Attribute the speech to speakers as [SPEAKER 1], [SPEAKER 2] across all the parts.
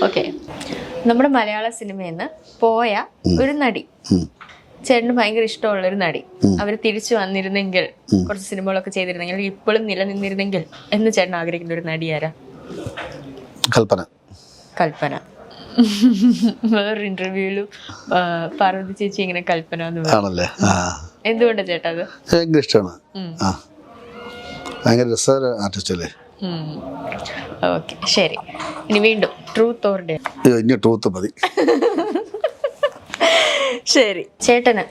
[SPEAKER 1] Okay, നമ്മുടെ മലയാള സിനിമയിൽ നിന്ന് പോയ ഒരു നടി, ചേട്ടന് ഭയങ്കര ഇഷ്ടമുള്ളൊരു നടി, അവർ തിരിച്ചു വന്നിരുന്നെങ്കിൽ, കുറച്ച് സിനിമകളൊക്കെ ചെയ്തിരുന്നെങ്കിൽ, ഇപ്പോഴും നിലനിന്നിരുന്നെങ്കിൽ എന്ന് ചേട്ടൻ ആഗ്രഹിക്കുന്ന ഒരു നടി ആരാ?
[SPEAKER 2] കൽപ്പന.
[SPEAKER 1] കൽപ്പന. വേറൊരു ഇന്റർവ്യൂവിലും പാർവതി ചേച്ചി ഇങ്ങനെ കൽപ്പന
[SPEAKER 2] ആണല്ലേ?
[SPEAKER 1] എന്തുകൊണ്ടാ ചേട്ടാ അത്?
[SPEAKER 2] ഭയങ്കര ഇഷ്ടമാണ്. ഭയങ്കര രസകര ആർട്ടിസ്റ്റ് അല്ലേ?
[SPEAKER 1] ഓക്കെ, ശരി. ഇനി വീണ്ടും ട്രൂത്ത് ഓർ ഡെയർ?
[SPEAKER 2] ഇനി ട്രൂത്ത് മതി.
[SPEAKER 1] ശരി, ചേട്ടന്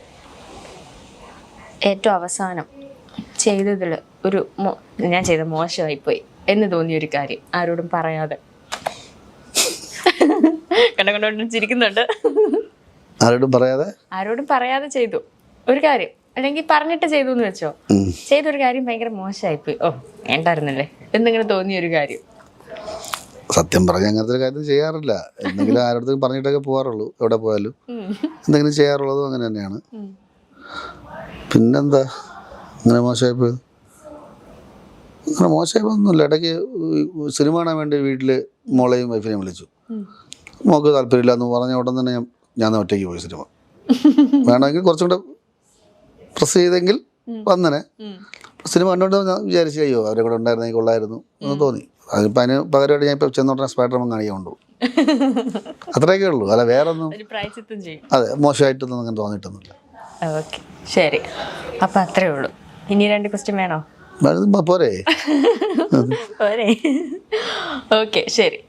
[SPEAKER 1] ഏറ്റവും അവസാനം ചെയ്തതിൽ ഒരു ഞാൻ ചെയ്ത മോശമായിപ്പോയി എന്ന് തോന്നിയൊരു കാര്യം, ആരോടും പറയാതെ? കണ്ടോണ്ട് ചിരിക്കുന്നുണ്ട്. ആരോടും പറയാതെ ചെയ്തു ഒരു കാര്യം, അല്ലെങ്കിൽ പറഞ്ഞിട്ട് ചെയ്തു എന്ന് വെച്ചോ, ചെയ്തൊരു കാര്യം ഭയങ്കര മോശമായിപ്പോയി, ഓ വേണ്ടായിരുന്നല്ലേ എന്നിങ്ങനെ തോന്നിയൊരു കാര്യം?
[SPEAKER 2] സത്യം പറഞ്ഞ അങ്ങനത്തെ ഒരു കാര്യം ചെയ്യാറില്ല. എന്തെങ്കിലും ആരോടത്തും പറഞ്ഞിട്ടൊക്കെ പോകാറുള്ളൂ. എവിടെ പോയാലും എന്തെങ്കിലും ചെയ്യാറുള്ളതും അങ്ങനെ തന്നെയാണ്. പിന്നെന്താ അങ്ങനെ മോശമായിപ്പോയത്? അങ്ങനെ മോശമായിപ്പോയൊന്നുമില്ല. ഇടയ്ക്ക് സിനിമ കാണാൻ വേണ്ടി വീട്ടിൽ മോളെയും വൈഫിനെയും വിളിച്ചു. മോൾക്ക് താല്പര്യമില്ല എന്ന് പറഞ്ഞ ഉടൻ തന്നെ ഞാൻ ഒറ്റയ്ക്ക് പോയി സിനിമ. വേണമെങ്കിൽ കുറച്ചും കൂടെ പ്രസ് ചെയ്തെങ്കിൽ വന്നനെ. സിനിമ കണ്ടുകൊണ്ട് ഞാൻ വിചാരിച്ചു, അയ്യോ അവരെ കൂടെ ഉണ്ടായിരുന്നെങ്കിൽ കൊള്ളായിരുന്നു എന്ന് തോന്നി. അതിപ്പോൾ അതിന് പകരമായിട്ട് ഞാൻ ഇപ്പോൾ ചെന്നോട്ടെ സ്പൈഡർമാൻ കാണിക്കാൻ കൊണ്ടുപോകും. അത്രയൊക്കെ ഉള്ളൂ, അല്ല വേറെ ഒന്നും. അതെ, മോശമായിട്ടൊന്നും അങ്ങനെ തോന്നിയിട്ടൊന്നുമില്ല.
[SPEAKER 1] ഓക്കെ, ശരി. അപ്പം അത്രേ ഉള്ളൂ. ഇനി 2 ക്വസ്റ്റ്യൻ വേണോ?
[SPEAKER 2] പോരെ.
[SPEAKER 1] ഓക്കെ, ശരി.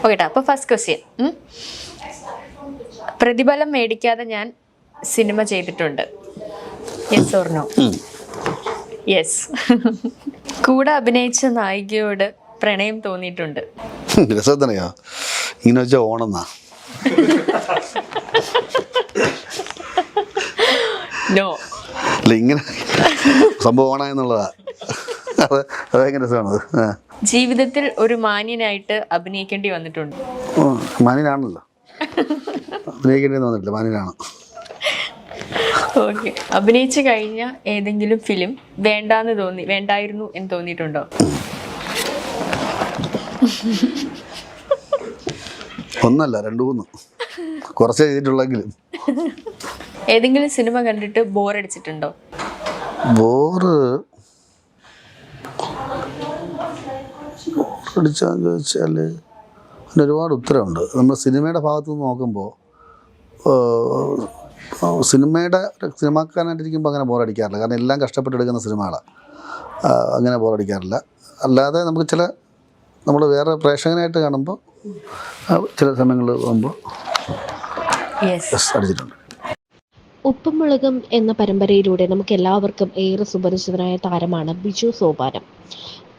[SPEAKER 1] ഓക്കെ, അപ്പോൾ ഫസ്റ്റ് ക്വസ്റ്റ്യൻ, പ്രതിഫലം മേടിക്കാതെ ഞാൻ സിനിമ ചെയ്തിട്ടുണ്ട്, യെസ് ഓർ നോ? യെസ്. കൂടെ അഭിനയിച്ച നായികയോട് പ്രണയം തോന്നിയിട്ടുണ്ട്?
[SPEAKER 2] രസത്തനെയോ ഇങ്ങനെ വെച്ചാൽ ഓണെന്നാ?
[SPEAKER 1] നോ.
[SPEAKER 2] അല്ല, ഇങ്ങനെ സംഭവം ഓണ എന്നുള്ളതാ. അത് ഭയങ്കര രസമാണത്.
[SPEAKER 1] ജീവിതത്തിൽ ഒരു മാന്യനായിട്ട് അഭിനയിക്കേണ്ടി വന്നിട്ടുണ്ട്?
[SPEAKER 2] മാന്യനാണല്ലോ, അഭിനയിക്കേണ്ടി വന്നിട്ടില്ല, മാന്യനാണ്.
[SPEAKER 1] ഓക്കെ, അഭിനയിച്ചു കഴിഞ്ഞ ഏതെങ്കിലും ഫിലിം വേണ്ടായിരുന്നു എന്ന് തോന്നിയിട്ടുണ്ടോ?
[SPEAKER 2] ഒന്നല്ല, 2-3 കുറച്ചേ ചെയ്തിട്ടുള്ളെങ്കിലും.
[SPEAKER 1] ഏതെങ്കിലും സിനിമ കണ്ടിട്ട് ബോറടിച്ചിട്ടുണ്ടോ?
[SPEAKER 2] ബോറടിച്ചാന്ന് ചോദിച്ചാൽ അതിന് ഒരുപാട് ഉത്തരവുണ്ട്. നമ്മൾ സിനിമയുടെ ഭാഗത്തു നിന്ന് നോക്കുമ്പോൾ സിനിമാക്കാരനായിട്ടിരിക്കുമ്പോൾ അങ്ങനെ ബോറടിക്കാറില്ല. കാരണം എല്ലാം കഷ്ടപ്പെട്ടെടുക്കുന്ന സിനിമകളാണ്, അങ്ങനെ ബോറടിക്കാറില്ല. അല്ലാതെ നമുക്ക് നമ്മൾ വേറെ പ്രേക്ഷകനായിട്ട് കാണുമ്പോൾ ചില സമയങ്ങളിൽ പോകുമ്പോൾ അടിച്ചിട്ടുണ്ട്.
[SPEAKER 3] ഉപ്പും മുളകും എന്ന പരമ്പരയിലൂടെ നമുക്ക് എല്ലാവർക്കും ഏറെ സുപരിചിതനായ താരമാണ് ബിജു സോപാനം.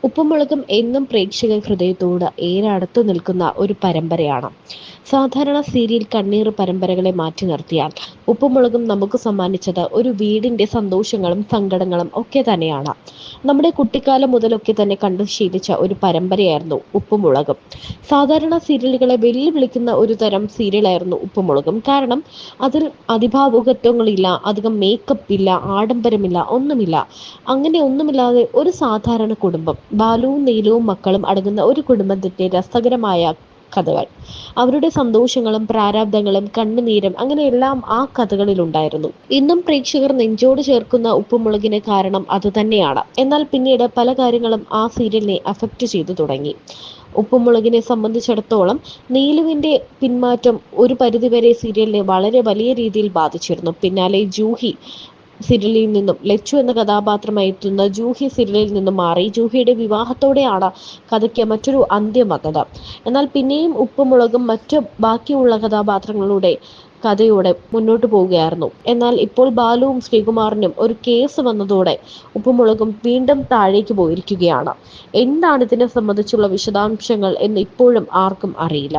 [SPEAKER 3] ഉപ്പും മുളകും എന്നും പ്രേക്ഷക ഹൃദയത്തോട് ഏറെ അടുത്തു നിൽക്കുന്ന ഒരു പരമ്പരയാണ്. സാധാരണ സീരിയൽ കണ്ണീർ പരമ്പരകളെ മാറ്റി നിർത്തിയാൽ ഉപ്പും മുളകും നമുക്ക് സമ്മാനിച്ചത് ഒരു വീടിൻ്റെ സന്തോഷങ്ങളും സങ്കടങ്ങളും ഒക്കെ തന്നെയാണ്. നമ്മുടെ കുട്ടിക്കാലം മുതലൊക്കെ തന്നെ കണ്ടു ശീലിച്ച ഒരു പരമ്പരയായിരുന്നു ഉപ്പും മുളകും. സാധാരണ സീരിയലുകളെ വെല്ലുവിളിക്കുന്ന ഒരു തരം സീരിയലായിരുന്നു ഉപ്പും മുളകും. കാരണം അതിൽ അതിഭാവുകത്വങ്ങളില്ല, അധികം മേക്കപ്പ് ഇല്ല, ആഡംബരമില്ല, ഒന്നുമില്ല. അങ്ങനെ ഒന്നുമില്ലാതെ ഒരു സാധാരണ കുടുംബം, ബാലുവും നീലുവും മക്കളും അടങ്ങുന്ന ഒരു കുടുംബത്തിന്റെ രസകരമായ കഥകൾ, അവരുടെ സന്തോഷങ്ങളും പ്രാരാബ്ദങ്ങളും കണ്ണുനീരും അങ്ങനെയെല്ലാം ആ കഥകളിലുണ്ടായിരുന്നു. ഇന്നും പ്രേക്ഷകർ നെഞ്ചോട് ചേർക്കുന്ന ഉപ്പുമുളകിന് കാരണം അതുതന്നെയാണ്. എന്നാൽ പിന്നീട് പല കാര്യങ്ങളും ആ സീരിയലിനെ അഫക്റ്റ് ചെയ്തു തുടങ്ങി. ഉപ്പുമുളകിനെ സംബന്ധിച്ചിടത്തോളം നീലുവിന്റെ പിന്മാറ്റം ഒരു പരിധിവരെ സീരിയലിനെ വളരെ വലിയ രീതിയിൽ ബാധിച്ചിരുന്നു. പിന്നാലെ ജൂഹി സീരിയലിൽ നിന്നും, ലച്ചു എന്ന കഥാപാത്രമായി എത്തുന്ന ജൂഹി സീരിയലിൽ നിന്നും മാറി ജൂഹിയുടെ വിവാഹത്തോടെയാണ് കഥയ്ക്ക് മറ്റൊരു അന്ത്യം വന്നത്. എന്നാൽ പിന്നെയും ഉപ്പുമുളകും മറ്റു ബാക്കിയുള്ള കഥാപാത്രങ്ങളുടെ കഥയോടെ മുന്നോട്ട് പോവുകയായിരുന്നു. എന്നാൽ ഇപ്പോൾ ബാലുവും ശ്രീകുമാറിനും ഒരു കേസ് വന്നതോടെ ഉപ്പുമുളകും വീണ്ടും താഴേക്ക് പോയിരിക്കുകയാണ്. എന്താണ് ഇതിനെ സംബന്ധിച്ചുള്ള വിശദാംശങ്ങൾ എന്ന് ഇപ്പോഴും ആർക്കും അറിയില്ല.